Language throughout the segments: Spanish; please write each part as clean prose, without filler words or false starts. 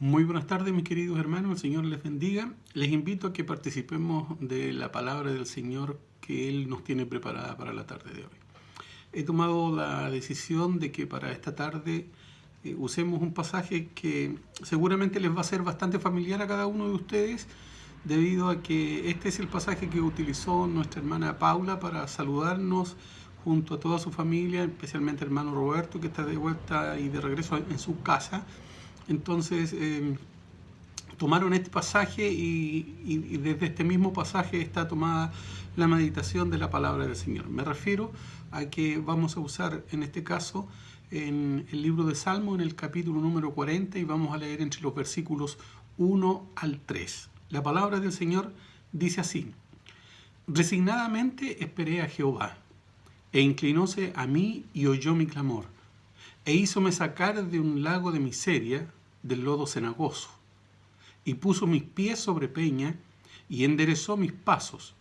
Muy buenas tardes, mis queridos hermanos, el Señor les bendiga. Les invito a que participemos de la palabra del Señor que Él nos tiene preparada para la tarde de hoy. He tomado la decisión de que para esta tarde usemos un pasaje que seguramente les va a ser bastante familiar a cada uno de ustedes, debido a que este es el pasaje que utilizó nuestra hermana Paula para saludarnos junto a toda su familia, especialmente el hermano Roberto, que está de vuelta y de regreso en su casa. Entonces tomaron este pasaje y desde este mismo pasaje está tomada la meditación de la palabra del Señor. Me refiero a que vamos a usar en este caso en el libro de Salmo, en el capítulo número 40, y vamos a leer entre los versículos 1 al 3. La palabra del Señor dice así: Resignadamente esperé a Jehová, e inclinóse a mí y oyó mi clamor, e hízome sacar de un lago de miseria, del lodo cenagoso, y puso mis pies sobre peña, y enderezó mis pasos.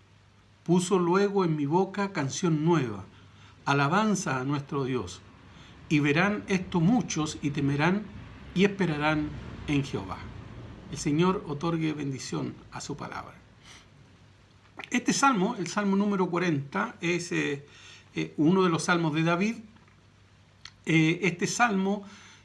Puso luego en mi boca canción nueva, alabanza a nuestro Dios. Y verán esto muchos, y temerán, y esperarán en Jehová. El Señor otorgue bendición a su palabra. Este salmo, el salmo número 40, es uno de los salmos de David. Este salmo,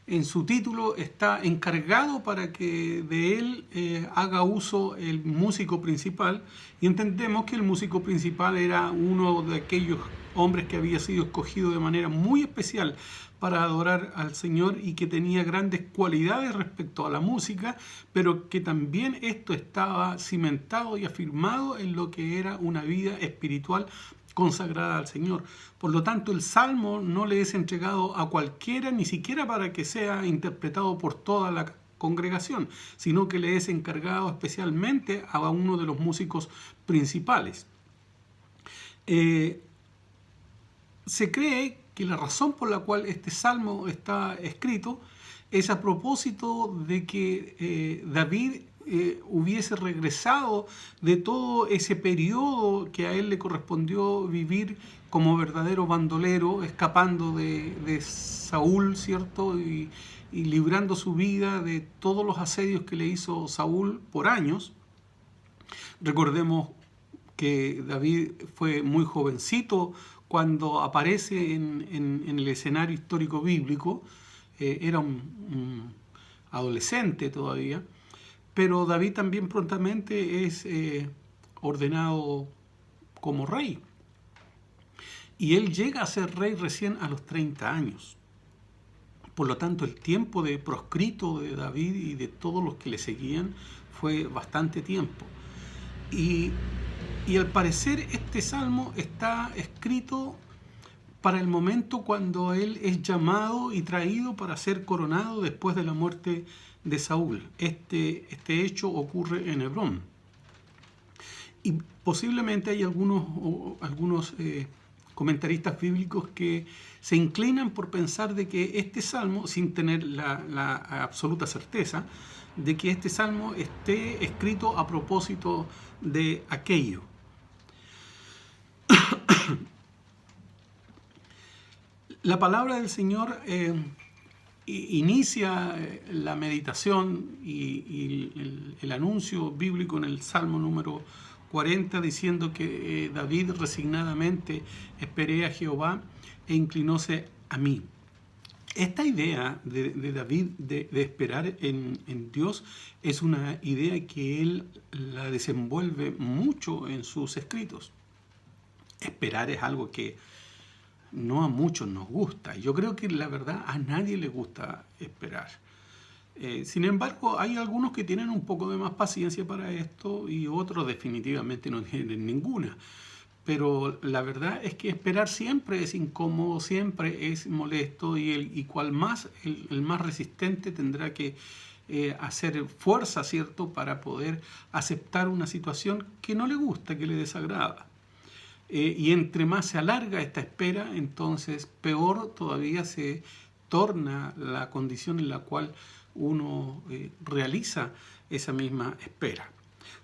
en su título, está encargado para que de él haga uso el músico principal, y entendemos que el músico principal era uno de aquellos hombres que había sido escogido de manera muy especial para adorar al Señor y que tenía grandes cualidades respecto a la música, pero que también esto estaba cimentado y afirmado en lo que era una vida espiritual consagrada al Señor. Por lo tanto, el Salmo no le es entregado a cualquiera, ni siquiera para que sea interpretado por toda la congregación, sino que le es encargado especialmente a uno de los músicos principales. Se cree que la razón por la cual este Salmo está escrito es a propósito de que David hubiese regresado de todo ese periodo que a él le correspondió vivir como verdadero bandolero, escapando de Saúl, ¿cierto? Y librando su vida de todos los asedios que le hizo Saúl por años. Recordemos que David fue muy jovencito cuando aparece en el escenario histórico bíblico. Era un adolescente todavía. Pero David también prontamente es ordenado como rey. Y él llega a ser rey recién a los 30 años. Por lo tanto, el tiempo de proscrito de David y de todos los que le seguían fue bastante tiempo. Y al parecer este salmo está escrito para el momento cuando él es llamado y traído para ser coronado después de la muerte de Saúl. Este hecho ocurre en Hebrón. Y posiblemente hay algunos comentaristas bíblicos que se inclinan por pensar de que este salmo, sin tener la absoluta certeza, de que este salmo esté escrito a propósito de aquello. La palabra del Señor inicia la meditación y el anuncio bíblico en el Salmo número 40 diciendo que David resignadamente esperé a Jehová e inclinóse a mí. Esta idea de David de esperar en Dios es una idea que él la desenvuelve mucho en sus escritos. Esperar es algo que no a muchos nos gusta. Yo creo que la verdad a nadie le gusta esperar. Sin embargo, hay algunos que tienen un poco de más paciencia para esto y otros definitivamente no tienen ninguna. Pero la verdad es que esperar siempre es incómodo, siempre es molesto, y cual más, el más resistente tendrá que hacer fuerza, ¿cierto?, para poder aceptar una situación que no le gusta, que le desagrada. Y entre más se alarga esta espera, entonces peor todavía se torna la condición en la cual uno realiza esa misma espera.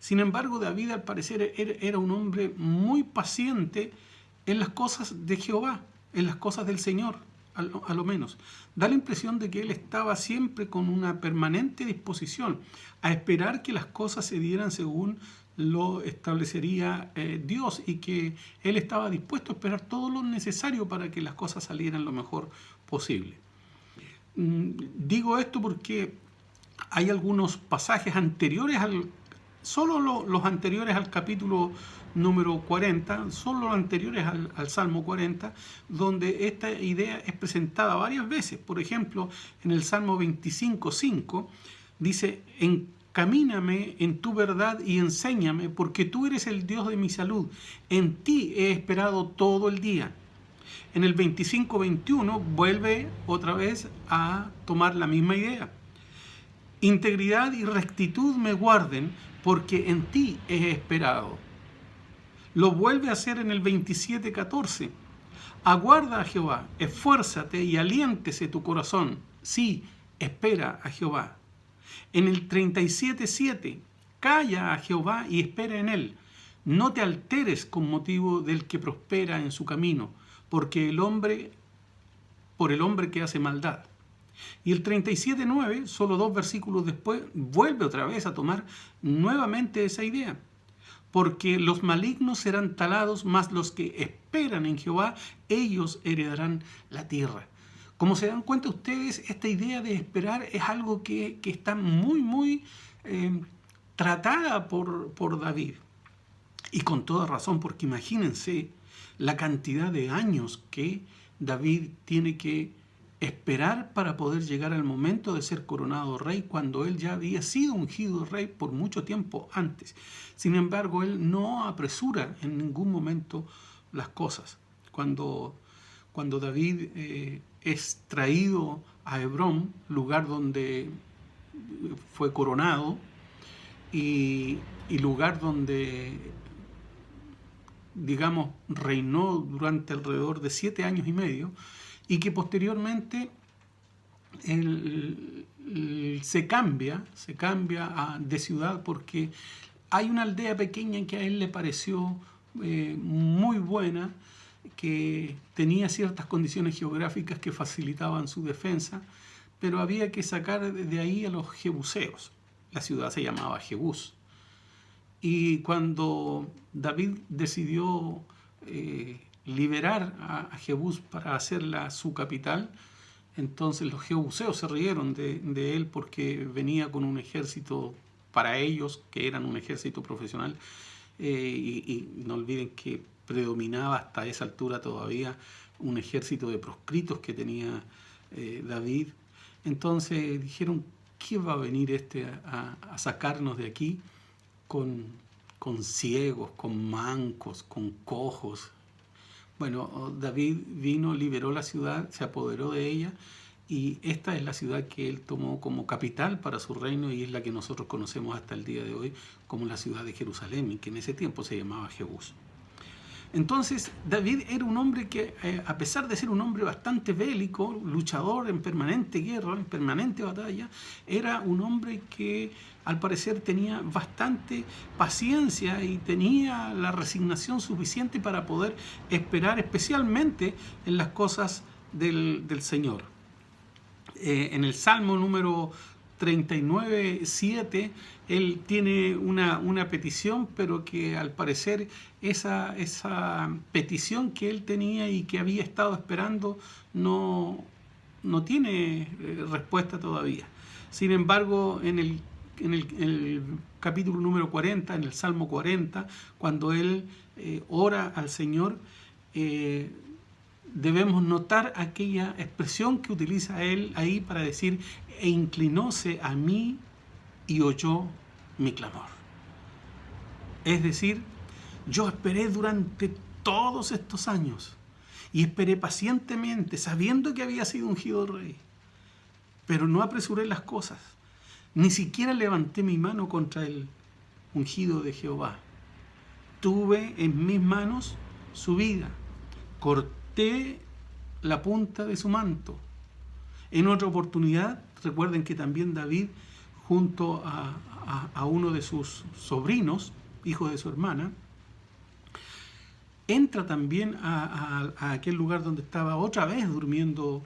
Sin embargo, David al parecer era un hombre muy paciente en las cosas de Jehová, en las cosas del Señor. a lo menos. Da la impresión de que él estaba siempre con una permanente disposición a esperar que las cosas se dieran según lo establecería Dios, y que él estaba dispuesto a esperar todo lo necesario para que las cosas salieran lo mejor posible. Digo esto porque hay algunos pasajes anteriores solo los anteriores al capítulo número 40, solo los anteriores al Salmo 40, donde esta idea es presentada varias veces. Por ejemplo, en el Salmo 25:5 dice: encamíname en tu verdad y enséñame, porque tú eres el Dios de mi salud. En ti he esperado todo el día. En el 25:21 vuelve otra vez a tomar la misma idea. Integridad y rectitud me guarden, porque en ti he esperado. Lo vuelve a hacer en el 27:14. Aguarda a Jehová, esfuérzate y aliéntese tu corazón. Sí, espera a Jehová. En el 37:7, calla a Jehová y espera en él. No te alteres con motivo del que prospera en su camino, por el hombre que hace maldad. Y el 37:9, solo 2 versículos después, vuelve otra vez a tomar nuevamente esa idea. Porque los malignos serán talados, mas los que esperan en Jehová, ellos heredarán la tierra. Como se dan cuenta ustedes, esta idea de esperar es algo que está muy tratada por David. Y con toda razón, porque imagínense la cantidad de años que David tiene que esperar para poder llegar al momento de ser coronado rey, cuando él ya había sido ungido rey por mucho tiempo antes. Sin embargo, él no apresura en ningún momento las cosas. Cuando David es traído a Hebrón, lugar donde fue coronado y lugar donde, digamos, reinó durante alrededor de 7 años y medio, y que posteriormente se cambia de ciudad, porque hay una aldea pequeña que a él le pareció muy buena, que tenía ciertas condiciones geográficas que facilitaban su defensa, pero había que sacar de ahí a los jebuseos. La ciudad se llamaba Jebús. Y cuando David decidió liberar a Jebús para hacerla su capital, entonces los jebuseos se rieron de él, porque venía con un ejército para ellos, que eran un ejército profesional, y no olviden que predominaba hasta esa altura todavía un ejército de proscritos que tenía David. Entonces dijeron: ¿qué va a venir a sacarnos de aquí con ciegos, con mancos, con cojos? Bueno, David vino, liberó la ciudad, se apoderó de ella, y esta es la ciudad que él tomó como capital para su reino, y es la que nosotros conocemos hasta el día de hoy como la ciudad de Jerusalén, y que en ese tiempo se llamaba Jebús. Entonces, David era un hombre que, a pesar de ser un hombre bastante bélico, luchador en permanente guerra, en permanente batalla, era un hombre que al parecer tenía bastante paciencia y tenía la resignación suficiente para poder esperar, especialmente en las cosas del Señor. En el Salmo número 39:7, él tiene una petición, pero que al parecer esa petición que él tenía y que había estado esperando no tiene respuesta todavía. Sin embargo, en el capítulo número 40, en el Salmo 40, cuando él ora al Señor, debemos notar aquella expresión que utiliza él ahí para decir: e inclinóse a mí y oyó mi clamor. Es decir, yo esperé durante todos estos años, y esperé pacientemente, sabiendo que había sido ungido rey, pero no apresuré las cosas, ni siquiera levanté mi mano contra el ungido de Jehová. Tuve en mis manos su vida, corté la punta de su manto. En otra oportunidad, recuerden que también David, junto a uno de sus sobrinos, hijo de su hermana, entra también a aquel lugar donde estaba otra vez durmiendo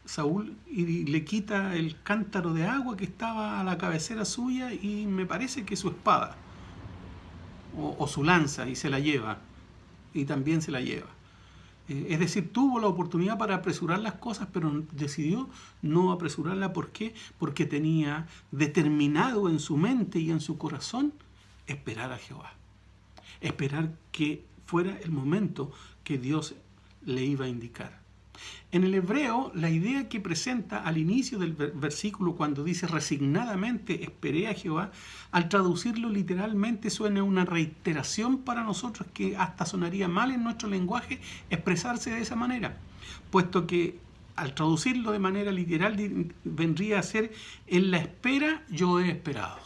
Saúl y le quita el cántaro de agua que estaba a la cabecera suya y me parece que su espada o su lanza y se la lleva y también se la lleva. Es decir, tuvo la oportunidad para apresurar las cosas, pero decidió no apresurarla. ¿Por qué? Porque tenía determinado en su mente y en su corazón esperar a Jehová. Esperar que fuera el momento que Dios le iba a indicar. En el hebreo, la idea que presenta al inicio del versículo cuando dice resignadamente esperé a Jehová, al traducirlo literalmente suena una reiteración para nosotros que hasta sonaría mal en nuestro lenguaje expresarse de esa manera, puesto que al traducirlo de manera literal vendría a ser en la espera yo he esperado.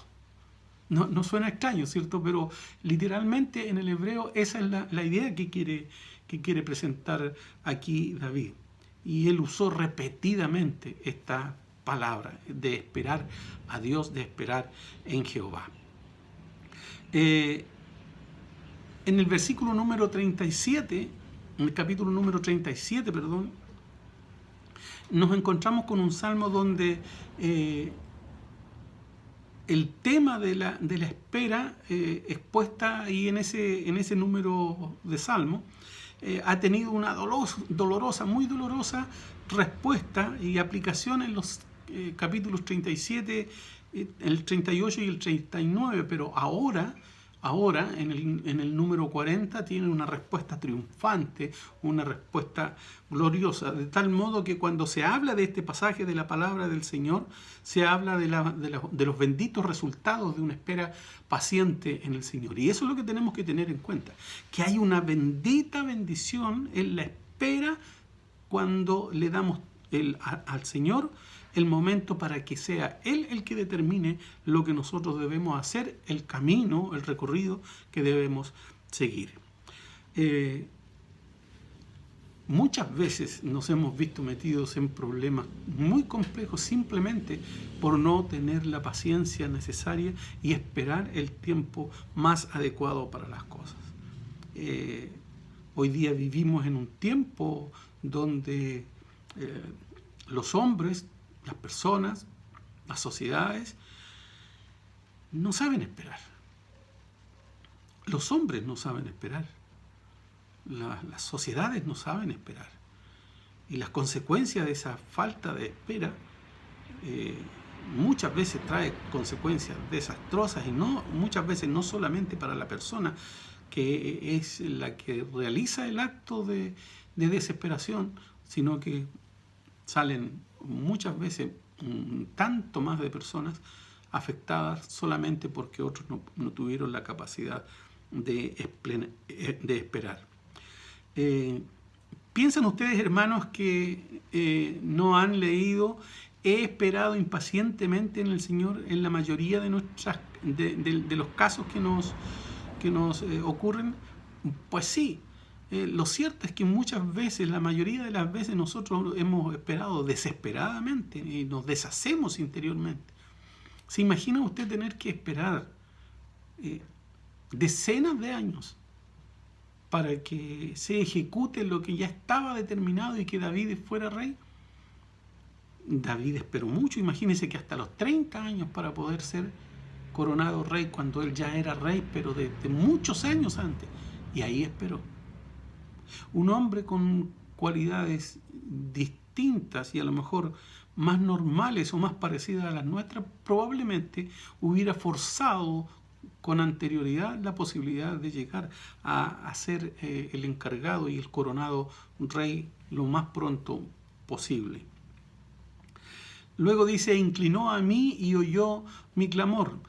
No suena extraño, ¿cierto? Pero literalmente en el hebreo esa es la idea que quiere presentar aquí David. Y él usó repetidamente esta palabra de esperar a Dios, de esperar en Jehová. En el versículo número 37, en el capítulo número 37, perdón, nos encontramos con un salmo donde el tema de la espera expuesta ahí en ese número de salmo ha tenido una muy dolorosa respuesta y aplicación en los capítulos 37, el 38 y el 39, pero ahora en el número 40 tiene una respuesta triunfante, una respuesta gloriosa, de tal modo que cuando se habla de este pasaje de la palabra del Señor, se habla de los benditos resultados de una espera paciente en el Señor. Y eso es lo que tenemos que tener en cuenta, que hay una bendita bendición en la espera cuando le damos al Señor el momento para que sea Él el que determine lo que nosotros debemos hacer, el camino, el recorrido que debemos seguir. Muchas veces nos hemos visto metidos en problemas muy complejos simplemente por no tener la paciencia necesaria y esperar el tiempo más adecuado para las cosas. Hoy día vivimos en un tiempo donde los hombres, las personas, las sociedades, no saben esperar. Los hombres no saben esperar. Las sociedades no saben esperar. Y las consecuencias de esa falta de espera muchas veces trae consecuencias desastrosas y muchas veces no solamente para la persona que es la que realiza el acto de desesperación, sino que salen muchas veces tanto más de personas afectadas solamente porque otros no tuvieron la capacidad de esperar. ¿Piensan ustedes, hermanos, que no han leído he esperado impacientemente en el Señor en la mayoría de los casos que nos ocurren? Pues sí. Lo cierto es que muchas veces, la mayoría de las veces, nosotros hemos esperado desesperadamente y nos deshacemos interiormente. ¿Se imagina usted tener que esperar decenas de años para que se ejecute lo que ya estaba determinado y que David fuera rey? David esperó mucho. Imagínense que hasta los 30 años para poder ser coronado rey, cuando él ya era rey, pero de muchos años antes. Y ahí esperó. Un hombre con cualidades distintas y a lo mejor más normales o más parecidas a las nuestras, probablemente hubiera forzado con anterioridad la posibilidad de llegar a ser el encargado y el coronado rey lo más pronto posible. Luego dice, inclinó a mí y oyó mi clamor.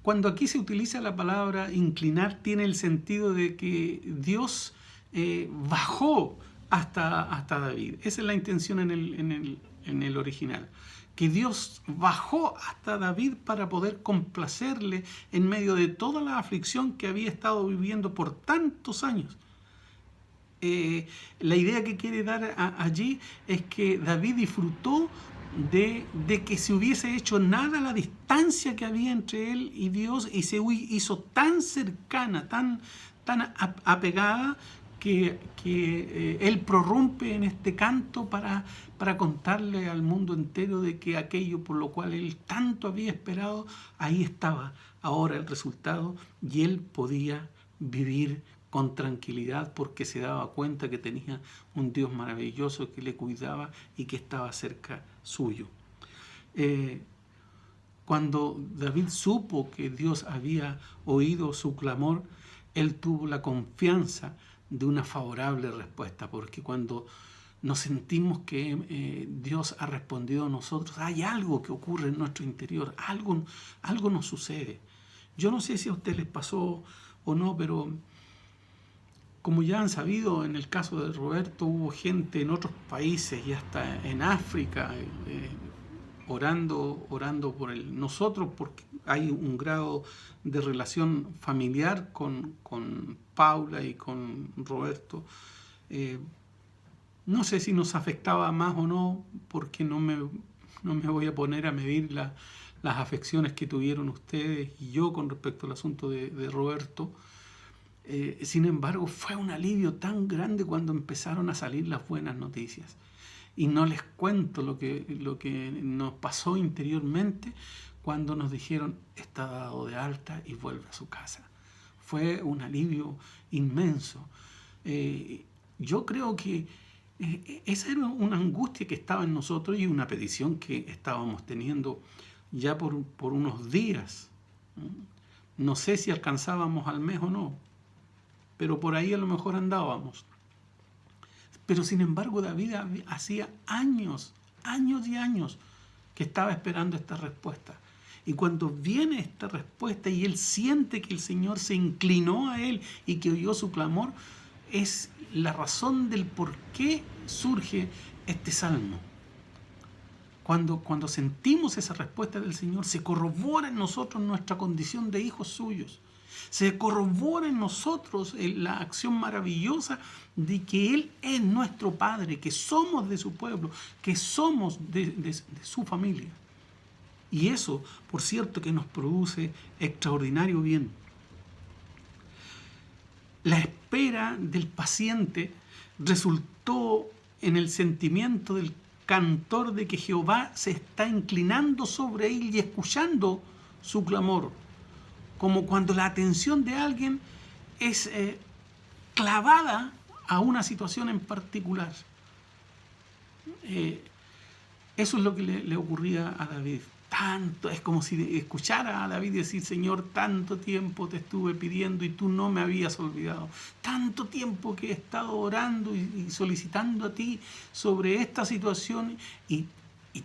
Cuando aquí se utiliza la palabra inclinar, tiene el sentido de que Dios bajó hasta David. Esa es la intención en el original. Que Dios bajó hasta David para poder complacerle en medio de toda la aflicción que había estado viviendo por tantos años. La idea que quiere dar allí es que David disfrutó de que se hubiese hecho nada la distancia que había entre él y Dios, y se hizo tan cercana, tan apegada, que él prorrumpe en este canto para contarle al mundo entero de que aquello por lo cual él tanto había esperado, ahí estaba ahora el resultado, y él podía vivir con tranquilidad porque se daba cuenta que tenía un Dios maravilloso que le cuidaba y que estaba cerca suyo. Cuando David supo que Dios había oído su clamor, él tuvo la confianza de una favorable respuesta, porque cuando nos sentimos que Dios ha respondido a nosotros, hay algo que ocurre en nuestro interior, algo nos sucede. Yo no sé si a ustedes les pasó o no, pero como ya han sabido, en el caso de Roberto hubo gente en otros países y hasta en África orando por él. Nosotros, porque hay un grado de relación familiar con Paula y con Roberto, no sé si nos afectaba más o no, porque no me voy a poner a medir las afecciones que tuvieron ustedes y yo con respecto al asunto de Roberto. Sin embargo, fue un alivio tan grande cuando empezaron a salir las buenas noticias. Y no les cuento lo que nos pasó interiormente cuando nos dijeron está dado de alta y vuelve a su casa. Fue un alivio inmenso. Yo creo que esa era una angustia que estaba en nosotros y una petición que estábamos teniendo ya por unos días. No sé si alcanzábamos al mes o no, pero por ahí a lo mejor andábamos. Pero sin embargo David hacía años y años que estaba esperando esta respuesta. Y cuando viene esta respuesta y él siente que el Señor se inclinó a él y que oyó su clamor, es la razón del por qué surge este salmo. Cuando sentimos esa respuesta del Señor, se corrobora en nosotros nuestra condición de hijos suyos. Se corrobora en nosotros la acción maravillosa de que Él es nuestro Padre, que somos de su pueblo, que somos de su familia. Y eso, por cierto, que nos produce extraordinario bien. La espera del paciente resultó en el sentimiento del cantor de que Jehová se está inclinando sobre él y escuchando su clamor, como cuando la atención de alguien es clavada a una situación en particular. Eso es lo que le ocurría a David. Tanto, es como si escuchara a David decir, Señor, tanto tiempo te estuve pidiendo y tú no me habías olvidado. Tanto tiempo que he estado orando y solicitando a ti sobre esta situación y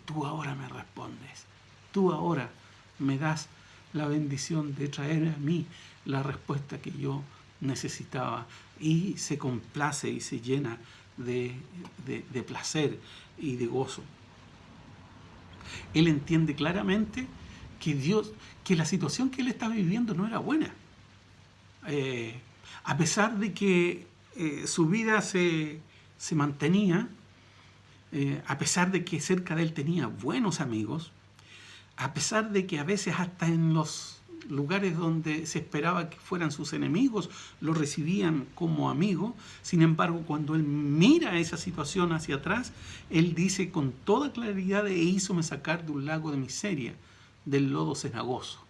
tú ahora me respondes. Tú ahora me das la bendición de traer a mí la respuesta que yo necesitaba, y se complace y se llena de placer y de gozo. Él entiende claramente que la situación que él estaba viviendo no era buena. A pesar de que su vida se mantenía, a pesar de que cerca de él tenía buenos amigos, a pesar de que a veces hasta en los lugares donde se esperaba que fueran sus enemigos lo recibían como amigo, sin embargo, cuando él mira esa situación hacia atrás, él dice con toda claridad: e hízome sacar de un lago de miseria, del lodo cenagoso.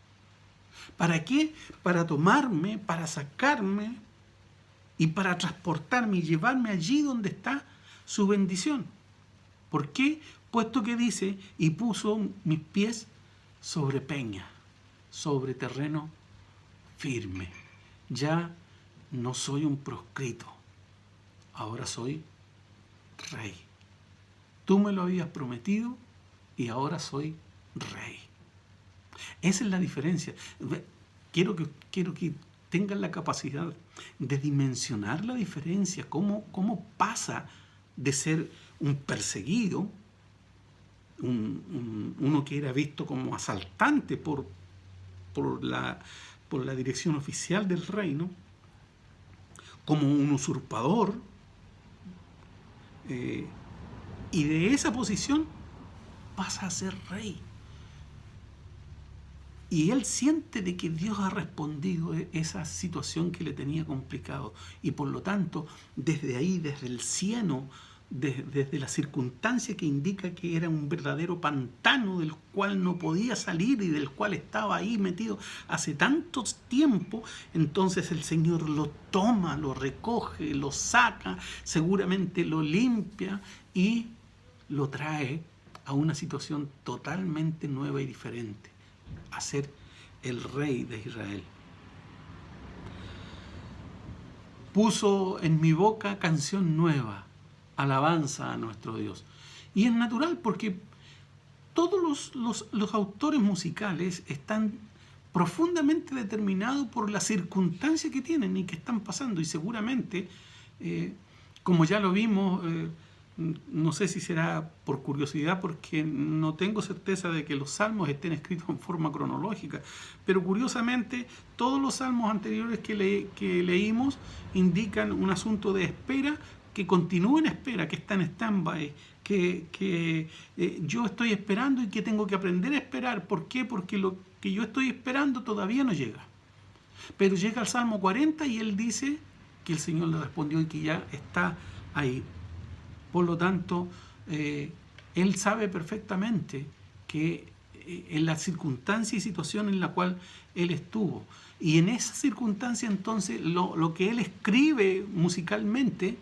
¿Para qué? Para tomarme, para sacarme y para transportarme y llevarme allí donde está su bendición. ¿Por qué? Puesto que dice, y puso mis pies sobre peña, sobre terreno firme. Ya no soy un proscrito, ahora soy rey. Tú me lo habías prometido y ahora soy rey. Esa es la diferencia. Quiero que tengan la capacidad de dimensionar la diferencia, cómo pasa de ser un perseguido, uno que era visto como asaltante por la dirección oficial del reino, como un usurpador, y de esa posición pasa a ser rey. Y él siente de que Dios ha respondido esa situación que le tenía complicado. Y por lo tanto, desde ahí, desde el cieno, desde la circunstancia que indica que era un verdadero pantano del cual no podía salir y del cual estaba ahí metido hace tanto tiempo, entonces el Señor lo toma, lo recoge, lo saca, seguramente lo limpia y lo trae a una situación totalmente nueva y diferente, a ser el rey de Israel. Puso en mi boca canción nueva, alabanza a nuestro Dios. Y es natural porque todos los autores musicales están profundamente determinados por la circunstancia que tienen y que están pasando. Y seguramente, como ya lo vimos, no sé si será por curiosidad, porque no tengo certeza de que los salmos estén escritos en forma cronológica, pero curiosamente todos los salmos anteriores que leímos indican un asunto de espera, que continúa en espera, que está en stand-by, que yo estoy esperando y que tengo que aprender a esperar. ¿Por qué? Porque lo que yo estoy esperando todavía no llega. Pero llega al Salmo 40 y él dice que el Señor le respondió y que ya está ahí. Por lo tanto, él sabe perfectamente que en la circunstancia y situación en la cual él estuvo. Y en esa circunstancia entonces lo que él escribe musicalmente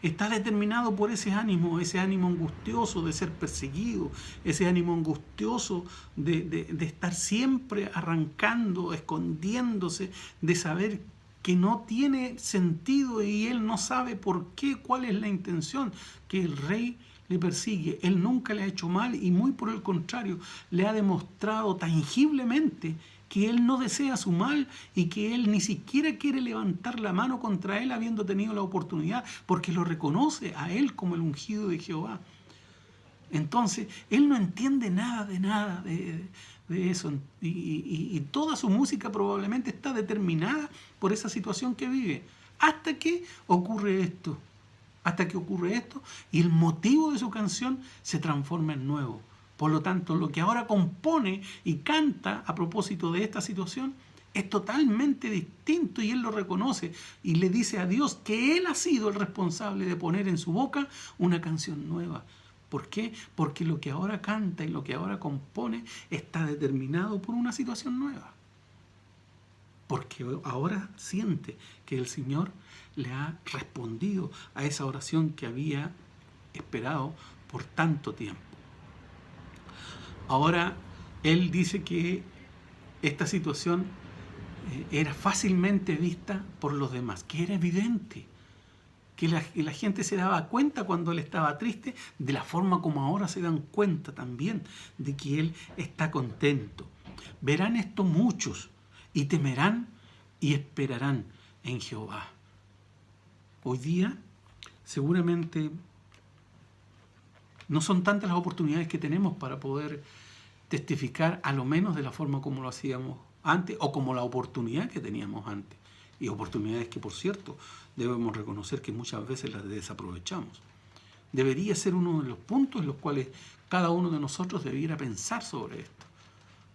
está determinado por ese ánimo angustioso de ser perseguido, ese ánimo angustioso de estar siempre arrancando, escondiéndose, de saber que no tiene sentido y él no sabe por qué, cuál es la intención, que el rey le persigue. Él nunca le ha hecho mal y muy por el contrario, le ha demostrado tangiblemente que él no desea su mal y que él ni siquiera quiere levantar la mano contra él habiendo tenido la oportunidad, porque lo reconoce a él como el ungido de Jehová. Entonces, él no entiende nada de eso y toda su música probablemente está determinada por esa situación que vive, hasta que ocurre esto, y el motivo de su canción se transforma en nuevo. Por lo tanto, lo que ahora compone y canta a propósito de esta situación es totalmente distinto y él lo reconoce y le dice a Dios que él ha sido el responsable de poner en su boca una canción nueva. ¿Por qué? Porque lo que ahora canta y lo que ahora compone está determinado por una situación nueva. Porque ahora siente que el Señor le ha respondido a esa oración que había esperado por tanto tiempo. Ahora él dice que esta situación era fácilmente vista por los demás, que era evidente, que la gente se daba cuenta cuando él estaba triste, de la forma como ahora se dan cuenta también de que él está contento. Verán esto muchos y temerán y esperarán en Jehová. Hoy día seguramente no son tantas las oportunidades que tenemos para poder testificar, a lo menos de la forma como lo hacíamos antes o como la oportunidad que teníamos antes. Y oportunidades que, por cierto, debemos reconocer que muchas veces las desaprovechamos. Debería ser uno de los puntos en los cuales cada uno de nosotros debiera pensar sobre esto.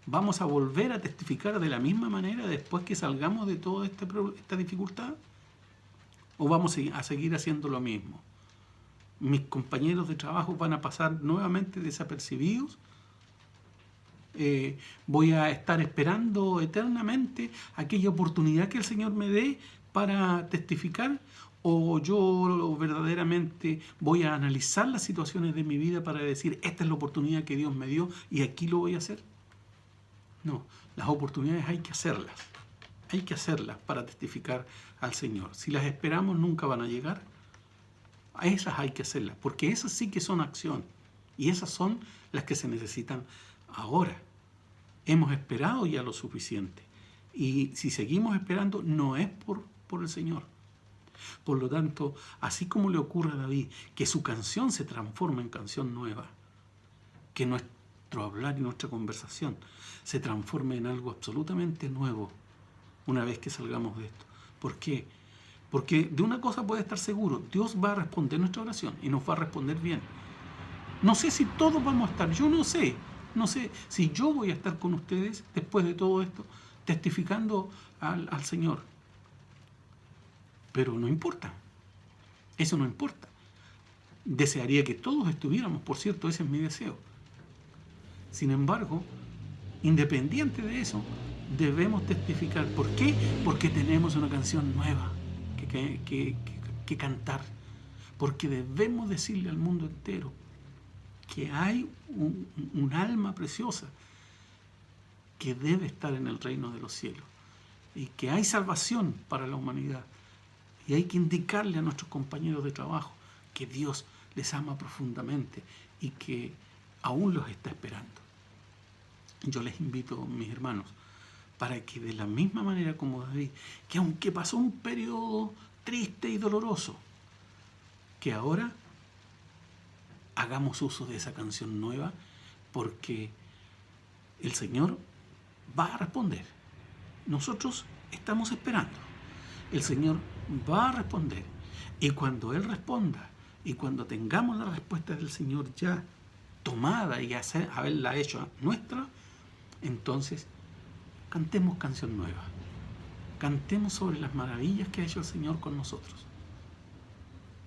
¿Vamos a volver a testificar de la misma manera después que salgamos de toda esta dificultad? ¿O vamos a seguir haciendo lo mismo? ¿Mis compañeros de trabajo van a pasar nuevamente desapercibidos? ¿Voy a estar esperando eternamente aquella oportunidad que el Señor me dé para testificar? ¿O yo verdaderamente voy a analizar las situaciones de mi vida para decir, esta es la oportunidad que Dios me dio y aquí lo voy a hacer? No, las oportunidades hay que hacerlas. Hay que hacerlas para testificar al Señor. Si las esperamos, nunca van a llegar. A esas hay que hacerlas, porque esas sí que son acción. Y esas son las que se necesitan ahora. Hemos esperado ya lo suficiente. Y si seguimos esperando, no es por el Señor. Por lo tanto, así como le ocurre a David, que su canción se transforma en canción nueva, que nuestro hablar y nuestra conversación se transforme en algo absolutamente nuevo una vez que salgamos de esto. ¿Por qué? Porque de una cosa puede estar seguro, Dios va a responder nuestra oración y nos va a responder bien. No sé si todos vamos a estar, yo no sé. No sé si yo voy a estar con ustedes después de todo esto, testificando al Señor. Pero no importa, eso no importa. Desearía que todos estuviéramos, por cierto, ese es mi deseo. Sin embargo, independiente de eso, debemos testificar. ¿Por qué? Porque tenemos una canción nueva que cantar. Porque debemos decirle al mundo entero que hay un alma preciosa que debe estar en el reino de los cielos y que hay salvación para la humanidad. Y hay que indicarle a nuestros compañeros de trabajo que Dios les ama profundamente y que aún los está esperando. Yo les invito, mis hermanos, para que de la misma manera como David, que aunque pasó un periodo triste y doloroso, que ahora hagamos uso de esa canción nueva, porque el Señor va a responder. Nosotros estamos esperando. El Señor va a responder. Y cuando Él responda, y cuando tengamos la respuesta del Señor ya tomada y haberla hecho nuestra, entonces cantemos canción nueva. Cantemos sobre las maravillas que ha hecho el Señor con nosotros.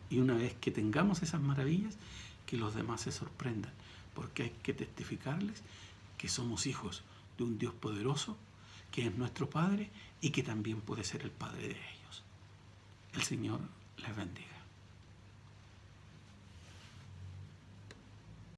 Y una vez que tengamos esas maravillas, que los demás se sorprendan, porque hay que testificarles que somos hijos de un Dios poderoso, que es nuestro Padre y que también puede ser el Padre de ellos. El Señor les bendiga.